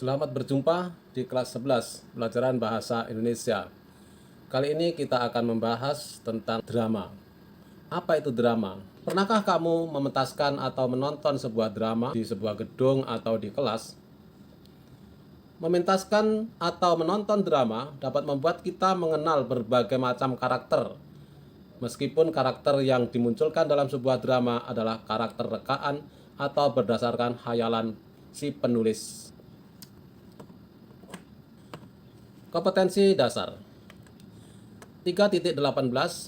Selamat berjumpa di kelas 11 pelajaran bahasa Indonesia. Kali ini kita akan membahas tentang drama. Apa itu drama? Pernahkah kamu mementaskan atau menonton sebuah drama di sebuah gedung atau di kelas? Mementaskan atau menonton drama dapat membuat kita mengenal berbagai macam karakter. Meskipun karakter yang dimunculkan dalam sebuah drama adalah karakter rekaan atau berdasarkan khayalan si penulis. Kompetensi dasar 3.18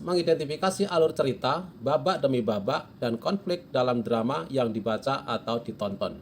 mengidentifikasi alur cerita, babak demi babak, dan konflik dalam drama yang dibaca atau ditonton.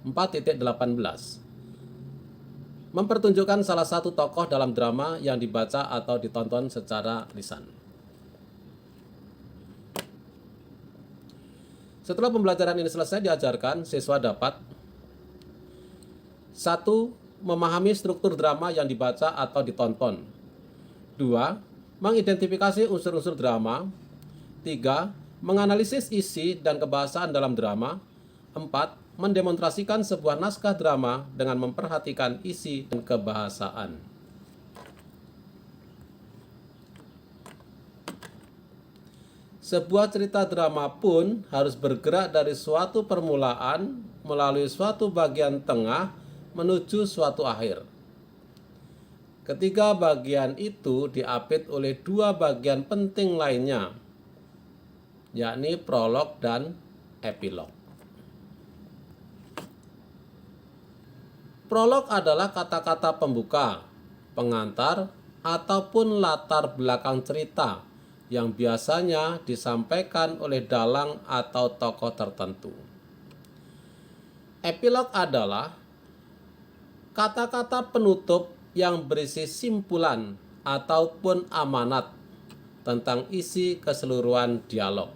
4.18 mempertunjukkan salah satu tokoh dalam drama yang dibaca atau ditonton secara lisan. Setelah pembelajaran ini selesai diajarkan, siswa dapat 1. Memahami struktur drama yang dibaca atau ditonton. 2. Mengidentifikasi unsur-unsur drama. 3. Menganalisis isi dan kebahasaan dalam drama. 4. Mendemonstrasikan sebuah naskah drama dengan memperhatikan isi dan kebahasaan. Sebuah cerita drama pun harus bergerak dari suatu permulaan melalui suatu bagian tengah menuju suatu akhir. Ketiga bagian itu diapit oleh dua bagian penting lainnya, yakni prolog dan epilog. Prolog adalah kata-kata pembuka, pengantar, ataupun latar belakang cerita yang biasanya disampaikan oleh dalang atau tokoh tertentu. Epilog adalah kata-kata penutup yang berisi simpulan ataupun amanat tentang isi keseluruhan dialog.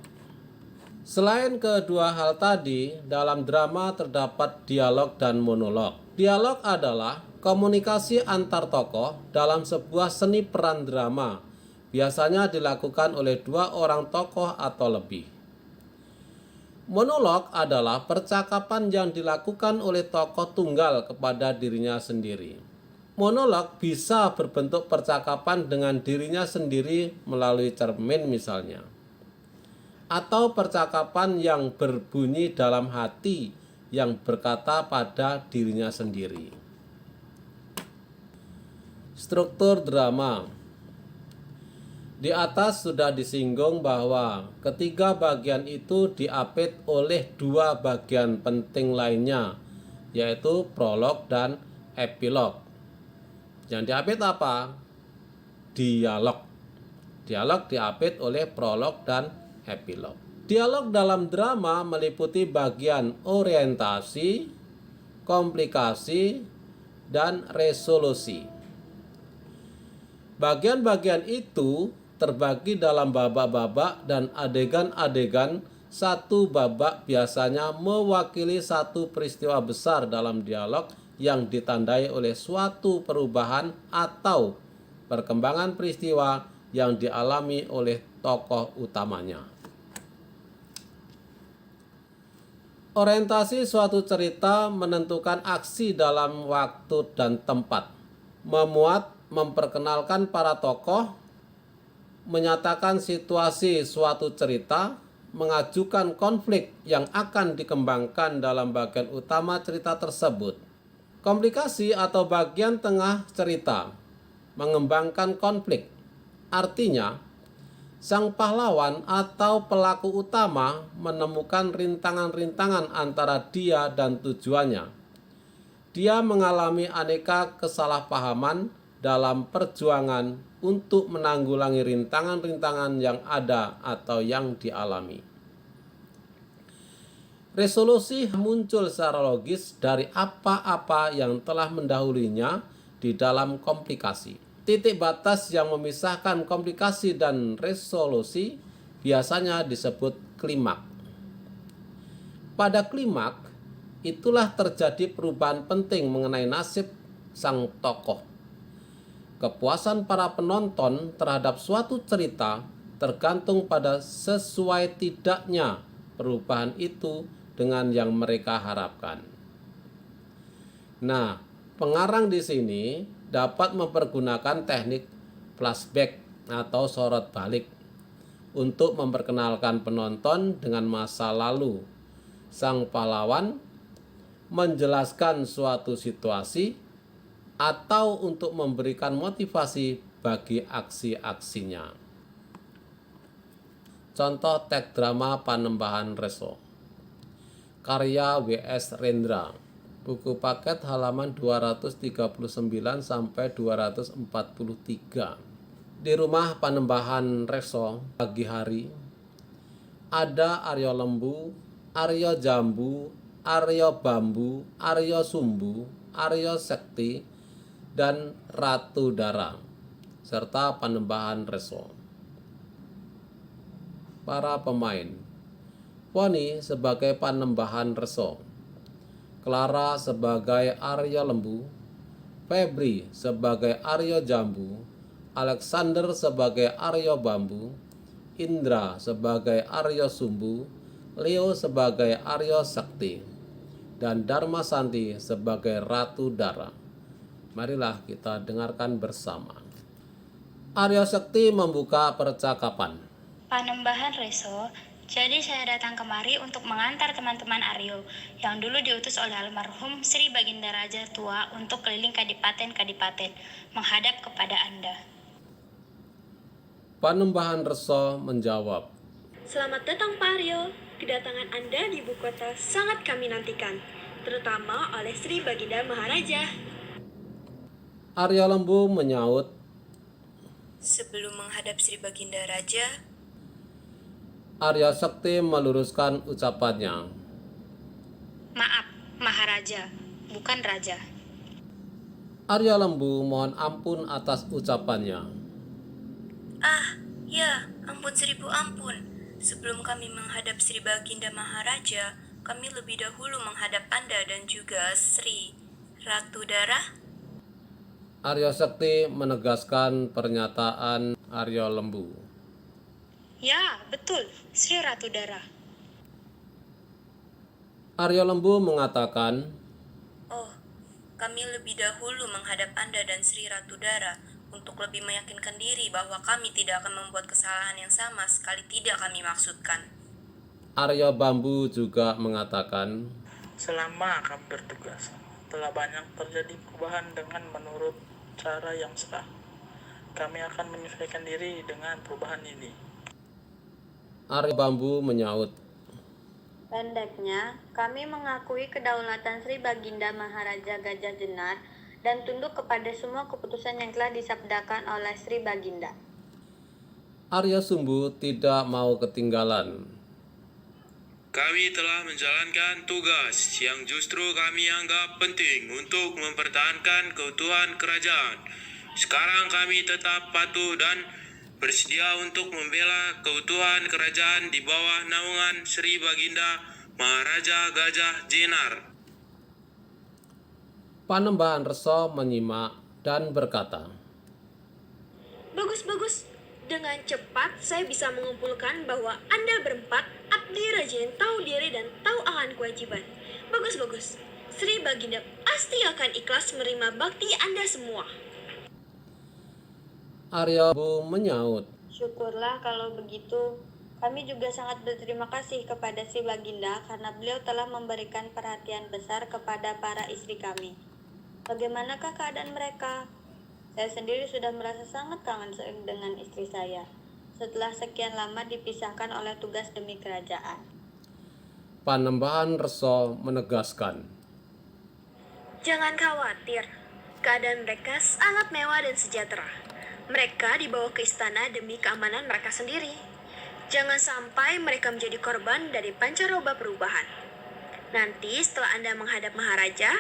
Selain kedua hal tadi, dalam drama terdapat dialog dan monolog. Dialog adalah komunikasi antar tokoh dalam sebuah seni peran drama, biasanya dilakukan oleh dua orang tokoh atau lebih. Monolog adalah percakapan yang dilakukan oleh tokoh tunggal kepada dirinya sendiri. Monolog bisa berbentuk percakapan dengan dirinya sendiri melalui cermin misalnya, atau percakapan yang berbunyi dalam hati yang berkata pada dirinya sendiri. Struktur drama. Di atas sudah disinggung bahwa ketiga bagian itu diapit oleh dua bagian penting lainnya, yaitu prolog dan epilog. Yang diapit apa? Dialog. Dialog diapit oleh prolog dan epilog. Dialog dalam drama meliputi bagian orientasi, komplikasi, dan resolusi. Bagian-bagian itu terbagi dalam babak-babak dan adegan-adegan. Satu babak biasanya mewakili satu peristiwa besar dalam dialog yang ditandai oleh suatu perubahan atau perkembangan peristiwa yang dialami oleh tokoh utamanya. Orientasi suatu cerita menentukan aksi dalam waktu dan tempat, memperkenalkan para tokoh, menyatakan situasi suatu cerita, mengajukan konflik yang akan dikembangkan dalam bagian utama cerita tersebut. Komplikasi atau bagian tengah cerita mengembangkan konflik. Artinya, sang pahlawan atau pelaku utama menemukan rintangan-rintangan antara dia dan tujuannya. Dia mengalami aneka kesalahpahaman dalam perjuangan untuk menanggulangi rintangan-rintangan yang ada atau yang dialami. Resolusi muncul secara logis dari apa-apa yang telah mendahulunya di dalam komplikasi. Titik batas yang memisahkan komplikasi dan resolusi biasanya disebut klimaks. Pada klimaks, itulah terjadi perubahan penting mengenai nasib sang tokoh. Kepuasan para penonton terhadap suatu cerita tergantung pada sesuai tidaknya perubahan itu dengan yang mereka harapkan. Nah, pengarang di sini dapat mempergunakan teknik flashback atau sorot balik untuk memperkenalkan penonton dengan masa lalu sang pahlawan, menjelaskan suatu situasi, atau untuk memberikan motivasi bagi aksi-aksinya. Contoh teks drama Panembahan Reso, karya W.S. Rendra, buku paket halaman 239 sampai 243. Di rumah Panembahan Reso pagi hari ada Aryo Lembu, Aryo Jambu, Aryo Bambu, Aryo Sumbu, Aryo Sekti, dan Ratu Dara, serta Panembahan Reso. Para pemain: Poni sebagai Panembahan Reso, Clara sebagai Aryo Lembu, Febri sebagai Aryo Jambu, Alexander sebagai Aryo Bambu, Indra sebagai Aryo Sumbu, Leo sebagai Aryo Sakti, dan Dharma Santi sebagai Ratu Dara. Marilah kita dengarkan bersama. Aryo Sakti membuka percakapan. Panembahan Reso, jadi saya datang kemari untuk mengantar teman-teman Aryo yang dulu diutus oleh almarhum Sri Baginda Raja Tua untuk keliling kadipaten-kadipaten menghadap kepada Anda. Panembahan Reso menjawab, Selamat datang Pak Aryo. Kedatangan Anda di ibu kota sangat kami nantikan, terutama oleh Sri Baginda Maharaja. Aryo Lembu menyaut, Sebelum menghadap Sri Baginda Raja, Aryo Sakti meluruskan ucapannya. Maaf, Maharaja, bukan Raja. Aryo Lembu mohon ampun atas ucapannya. Ya, ampun seribu ampun. Sebelum kami menghadap Sri Baginda Maharaja, kami lebih dahulu menghadap Anda dan juga Sri Ratu Dara. Aryo Sakti menegaskan pernyataan Aryo Lembu. Ya, betul, Sri Ratu Dara. Aryo Lembu mengatakan, Oh, kami lebih dahulu menghadap Anda dan Sri Ratu Dara untuk lebih meyakinkan diri bahwa kami tidak akan membuat kesalahan yang sama sekali tidak kami maksudkan. Aryo Bambu juga mengatakan, Selama kami bertugas, telah banyak terjadi perubahan dengan menurut cara yang sah. Kami akan menyesuaikan diri dengan perubahan ini. Aryo Bambu menyaut, Pendeknya, kami mengakui kedaulatan Sri Baginda Maharaja Gajah Jenar dan tunduk kepada semua keputusan yang telah disabdakan oleh Sri Baginda. Aryo Sumbu tidak mau ketinggalan. Kami telah menjalankan tugas yang justru kami anggap penting untuk mempertahankan keutuhan kerajaan. Sekarang kami tetap patuh dan bersedia untuk membela keutuhan kerajaan di bawah naungan Sri Baginda Maharaja Gajah Jenar. Panembahan Reso menyimak dan berkata, Bagus-bagus. Dengan cepat saya bisa mengumpulkan bahwa Anda berempat abdi rajin, tahu diri dan tahu akan kewajiban. Bagus-bagus. Sri Baginda pasti akan ikhlas menerima bakti Anda semua. Aryo Bambu menyaut, Syukurlah kalau begitu. Kami juga sangat berterima kasih kepada Sri Baginda karena beliau telah memberikan perhatian besar kepada para istri kami. Bagaimanakah keadaan mereka? Saya sendiri sudah merasa sangat kangen dengan istri saya setelah sekian lama dipisahkan oleh tugas demi kerajaan. Panembahan Reso menegaskan, Jangan khawatir, keadaan mereka sangat mewah dan sejahtera. Mereka dibawa ke istana demi keamanan mereka sendiri. Jangan sampai mereka menjadi korban dari pancaroba perubahan. Nanti setelah Anda menghadap Maharaja,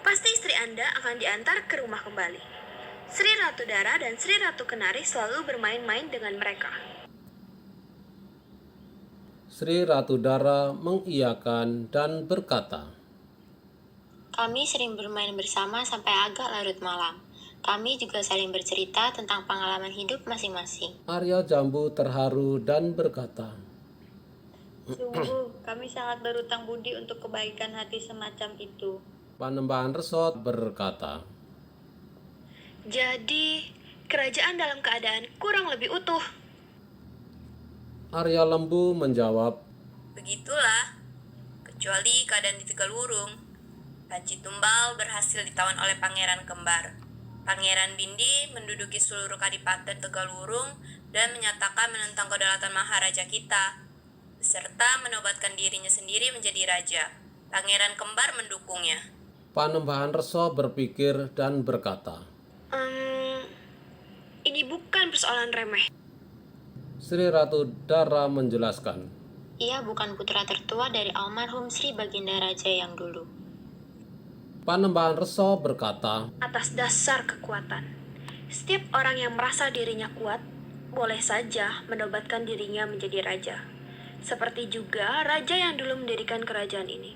pasti istri Anda akan diantar ke rumah kembali. Sri Ratu Dara dan Sri Ratu Kenari selalu bermain-main dengan mereka. Sri Ratu Dara mengiyakan dan berkata, Kami sering bermain bersama sampai agak larut malam. Kami juga saling bercerita tentang pengalaman hidup masing-masing. Aryo Jambu terharu dan berkata, Sungguh, kami sangat berutang budi untuk kebaikan hati semacam itu. Panembahan Reso berkata, Jadi, kerajaan dalam keadaan kurang lebih utuh. Arya Lembu menjawab, Begitulah, kecuali keadaan di Tegalurung. Panci Tumbal berhasil ditawan oleh Pangeran Kembar. Pangeran Bindi menduduki seluruh kadipaten Tegalurung dan menyatakan menentang kedaulatan Maharaja kita, beserta menobatkan dirinya sendiri menjadi raja. Pangeran Kembar mendukungnya. Panembahan Reso berpikir dan berkata, Ini bukan persoalan remeh. Sri Ratu Dara menjelaskan, Ia bukan putra tertua dari almarhum Sri Baginda Raja yang dulu. Panembahan Reso berkata, Atas dasar kekuatan, setiap orang yang merasa dirinya kuat boleh saja menobatkan dirinya menjadi raja. Seperti juga raja yang dulu mendirikan kerajaan ini.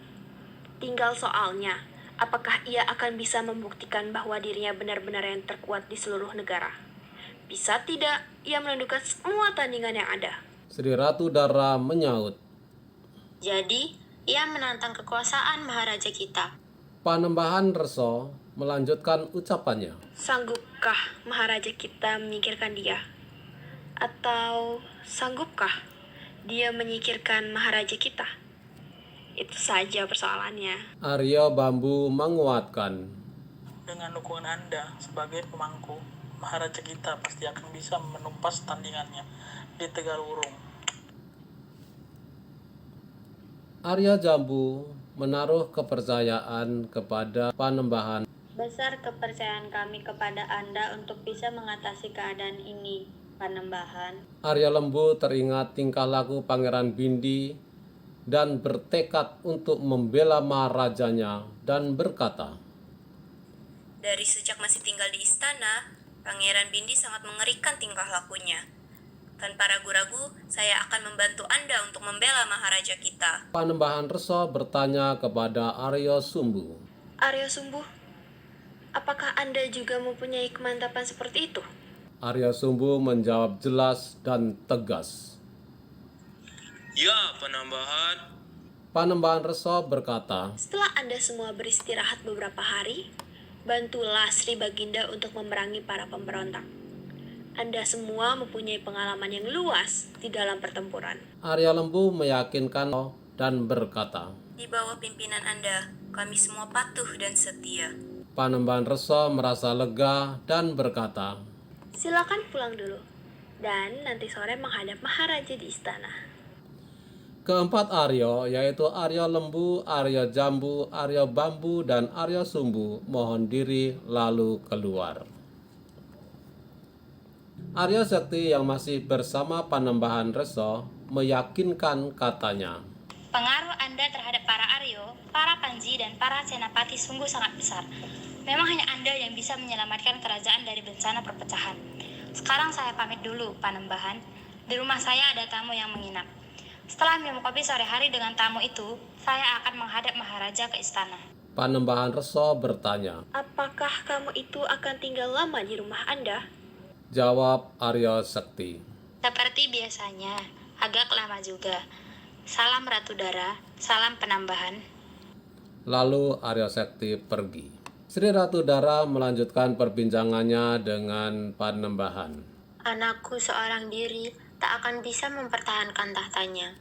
Tinggal soalnya, apakah ia akan bisa membuktikan bahwa dirinya benar-benar yang terkuat di seluruh negara? Bisa tidak, ia menundukkan semua tandingan yang ada. Sri Ratu Dara menyaut. Jadi, ia menantang kekuasaan Maharaja kita. Panembahan Reso melanjutkan ucapannya. Sanggupkah Maharaja kita menyingkirkan dia? Atau sanggupkah dia menyingkirkan Maharaja kita? Itu saja persoalannya. Arya Bambu menguatkan. Dengan dukungan Anda sebagai pemangku, Maharaja kita pasti akan bisa menumpas tandingannya di Tegalurung. Arya Jambu menaruh kepercayaan kepada Panembahan. Besar kepercayaan kami kepada Anda untuk bisa mengatasi keadaan ini, Panembahan. Arya Lembu teringat tingkah laku Pangeran Bindi dan bertekad untuk membela Maharajanya dan berkata, Dari sejak masih tinggal di istana, Pangeran Bindi sangat mengerikan tingkah lakunya. Tanpa ragu-ragu, saya akan membantu Anda untuk membela Maharaja kita. Panembahan Reso bertanya kepada Arya Sumbu. Arya Sumbu, apakah Anda juga mempunyai kemantapan seperti itu? Arya Sumbu menjawab jelas dan tegas. Ya, Panembahan. Panembahan Reso berkata, Setelah Anda semua beristirahat beberapa hari, bantulah Sri Baginda untuk memerangi para pemberontak. Anda semua mempunyai pengalaman yang luas di dalam pertempuran. Arya Lembu meyakinkan dan berkata, Di bawah pimpinan Anda, kami semua patuh dan setia. Panembahan Reso merasa lega dan berkata, Silakan pulang dulu, dan nanti sore menghadap Maharaja di istana. Keempat Arya, yaitu Arya Lembu, Arya Jambu, Arya Bambu, dan Arya Sumbu mohon diri lalu keluar. Arya Sekti yang masih bersama Panembahan Reso meyakinkan katanya. Pengaruh Anda terhadap para Aryo, para Panji, dan para Senapati sungguh sangat besar. Memang hanya Anda yang bisa menyelamatkan kerajaan dari bencana perpecahan. Sekarang saya pamit dulu, Panembahan. Di rumah saya ada tamu yang menginap. Setelah minum kopi sore hari dengan tamu itu, saya akan menghadap Maharaja ke istana. Panembahan Reso bertanya. Apakah kamu itu akan tinggal lama di rumah Anda? Jawab Arya Sekti. Seperti biasanya, agak lama juga. Salam Ratu Dara, salam Penambahan. Lalu Arya Sekti pergi. Sri Ratu Dara melanjutkan perbincangannya dengan Panembahan. Anakku seorang diri tak akan bisa mempertahankan tahtanya.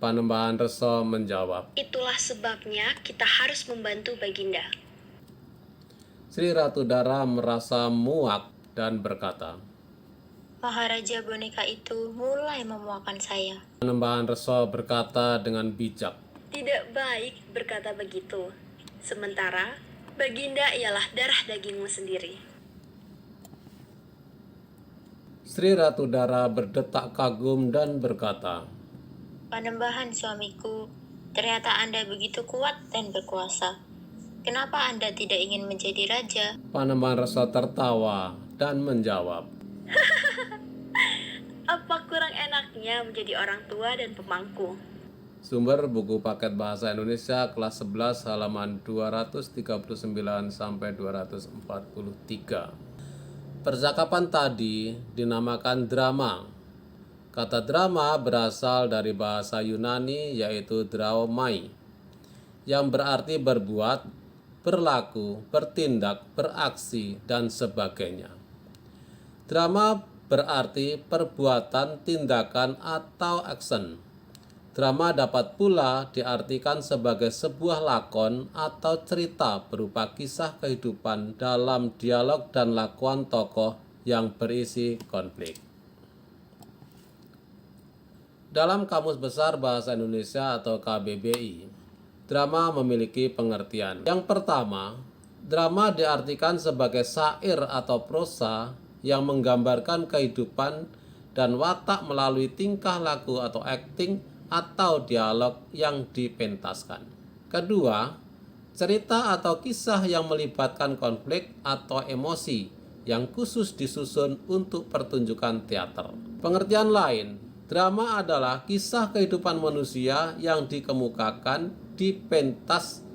Panembahan Reso menjawab. Itulah sebabnya kita harus membantu Baginda. Sri Ratu Dara merasa muak dan berkata, Maharaja boneka itu mulai memuakan saya. Panembahan Reso berkata dengan bijak. Tidak baik berkata begitu. Sementara, Baginda ialah darah dagingmu sendiri. Sri Ratu Dara berdetak kagum dan berkata, Panembahan suamiku, ternyata Anda begitu kuat dan berkuasa. Kenapa Anda tidak ingin menjadi raja? Panembahan Reso tertawa dan menjawab, Apa kurang enaknya menjadi orang tua dan pemangku? Sumber buku paket bahasa Indonesia kelas 11 halaman 239 sampai 243. Percakapan tadi dinamakan drama. Kata drama berasal dari bahasa Yunani yaitu draomai, yang berarti berbuat berlaku, bertindak, beraksi, dan sebagainya. Drama berarti perbuatan, tindakan, atau action. Drama dapat pula diartikan sebagai sebuah lakon atau cerita berupa kisah kehidupan dalam dialog dan lakuan tokoh yang berisi konflik. Dalam Kamus Besar Bahasa Indonesia atau KBBI, drama memiliki pengertian. Yang pertama, drama diartikan sebagai syair atau prosa yang menggambarkan kehidupan dan watak melalui tingkah laku atau acting atau dialog yang dipentaskan. Kedua, cerita atau kisah yang melibatkan konflik atau emosi yang khusus disusun untuk pertunjukan teater. Pengertian lain, drama adalah kisah kehidupan manusia yang dikemukakan, dipentas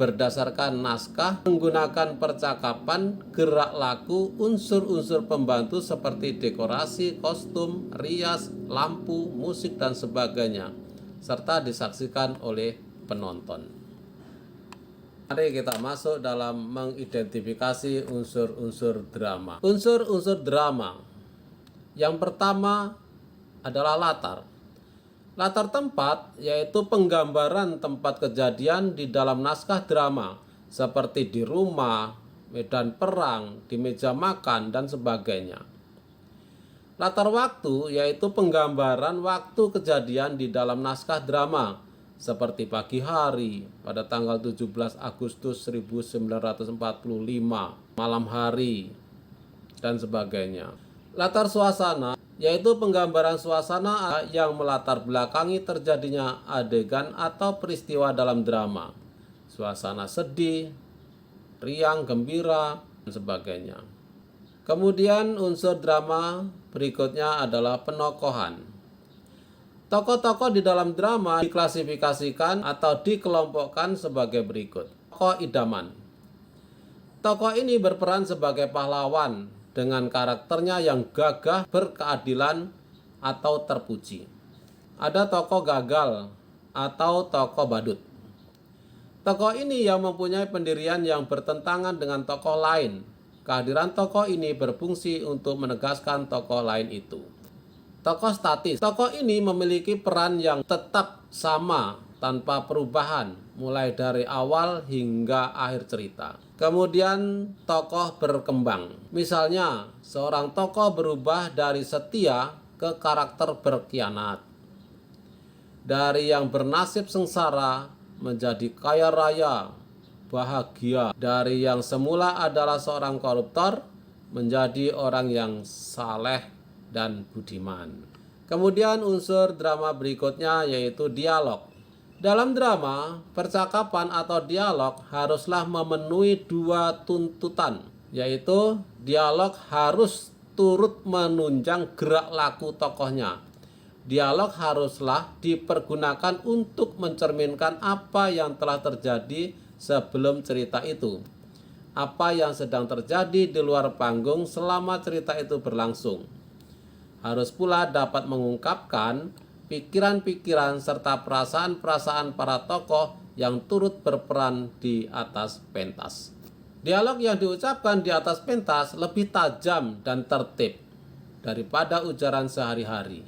berdasarkan naskah, menggunakan percakapan, gerak laku, unsur-unsur pembantu seperti dekorasi, kostum, rias, lampu, musik, dan sebagainya, serta disaksikan oleh penonton. Mari kita masuk dalam mengidentifikasi unsur-unsur drama. Unsur-unsur drama. Yang pertama adalah latar. Latar tempat yaitu penggambaran tempat kejadian di dalam naskah drama seperti di rumah, medan perang, di meja makan, dan sebagainya. Latar waktu yaitu penggambaran waktu kejadian di dalam naskah drama seperti pagi hari pada tanggal 17 Agustus 1945, malam hari, dan sebagainya. Latar suasana yaitu penggambaran suasana yang melatar belakangi terjadinya adegan atau peristiwa dalam drama. Suasana sedih, riang, gembira, dan sebagainya. Kemudian unsur drama berikutnya adalah penokohan. Tokoh-tokoh di dalam drama diklasifikasikan atau dikelompokkan sebagai berikut. Tokoh idaman. Tokoh ini berperan sebagai pahlawan dengan karakternya yang gagah, berkeadilan, atau terpuji. Ada tokoh gagal atau tokoh badut. Tokoh ini yang mempunyai pendirian yang bertentangan dengan tokoh lain. Kehadiran tokoh ini berfungsi untuk menegaskan tokoh lain itu. Tokoh statis. Tokoh ini memiliki peran yang tetap sama tanpa perubahan mulai dari awal hingga akhir cerita. Kemudian tokoh berkembang. Misalnya, seorang tokoh berubah dari setia ke karakter berkhianat. Dari yang bernasib sengsara menjadi kaya raya, bahagia. Dari yang semula adalah seorang koruptor menjadi orang yang saleh dan budiman. Kemudian unsur drama berikutnya yaitu dialog. Dalam drama, percakapan atau dialog haruslah memenuhi dua tuntutan, yaitu dialog harus turut menunjang gerak laku tokohnya. Dialog haruslah dipergunakan untuk mencerminkan apa yang telah terjadi sebelum cerita itu, apa yang sedang terjadi di luar panggung selama cerita itu berlangsung. Harus pula dapat mengungkapkan pikiran-pikiran serta perasaan-perasaan para tokoh yang turut berperan di atas pentas. Dialog yang diucapkan di atas pentas lebih tajam dan tertib daripada ujaran sehari-hari.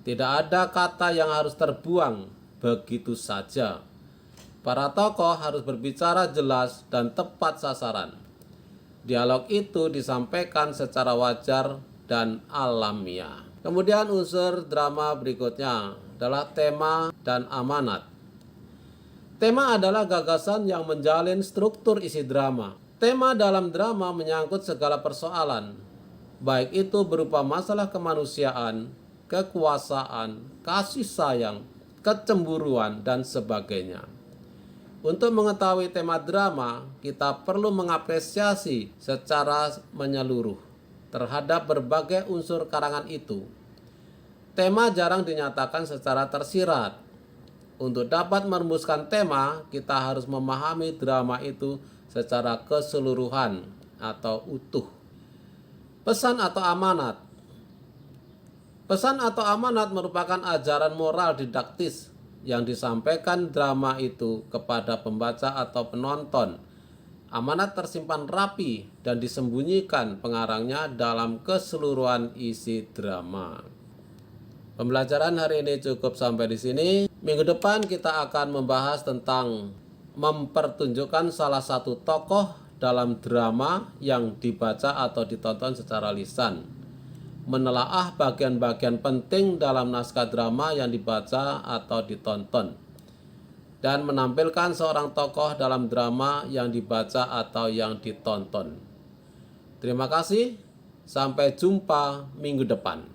Tidak ada kata yang harus terbuang begitu saja. Para tokoh harus berbicara jelas dan tepat sasaran. Dialog itu disampaikan secara wajar dan alamiah. Kemudian unsur drama berikutnya adalah tema dan amanat. Tema adalah gagasan yang menjalin struktur isi drama. Tema dalam drama menyangkut segala persoalan, baik itu berupa masalah kemanusiaan, kekuasaan, kasih sayang, kecemburuan, dan sebagainya. Untuk mengetahui tema drama, kita perlu mengapresiasi secara menyeluruh terhadap berbagai unsur karangan itu. Tema jarang dinyatakan secara tersirat. Untuk dapat merumuskan tema, kita harus memahami drama itu secara keseluruhan atau utuh. Pesan atau amanat. Pesan atau amanat merupakan ajaran moral didaktis yang disampaikan drama itu kepada pembaca atau penonton Amanat tersimpan rapi dan disembunyikan pengarangnya dalam keseluruhan isi drama. Pembelajaran hari ini cukup sampai di sini. Minggu depan kita akan membahas tentang mempertunjukkan salah satu tokoh dalam drama yang dibaca atau ditonton secara lisan. Menelaah bagian-bagian penting dalam naskah drama yang dibaca atau ditonton. Dan menampilkan seorang tokoh dalam drama yang dibaca atau yang ditonton. Terima kasih. Sampai jumpa minggu depan.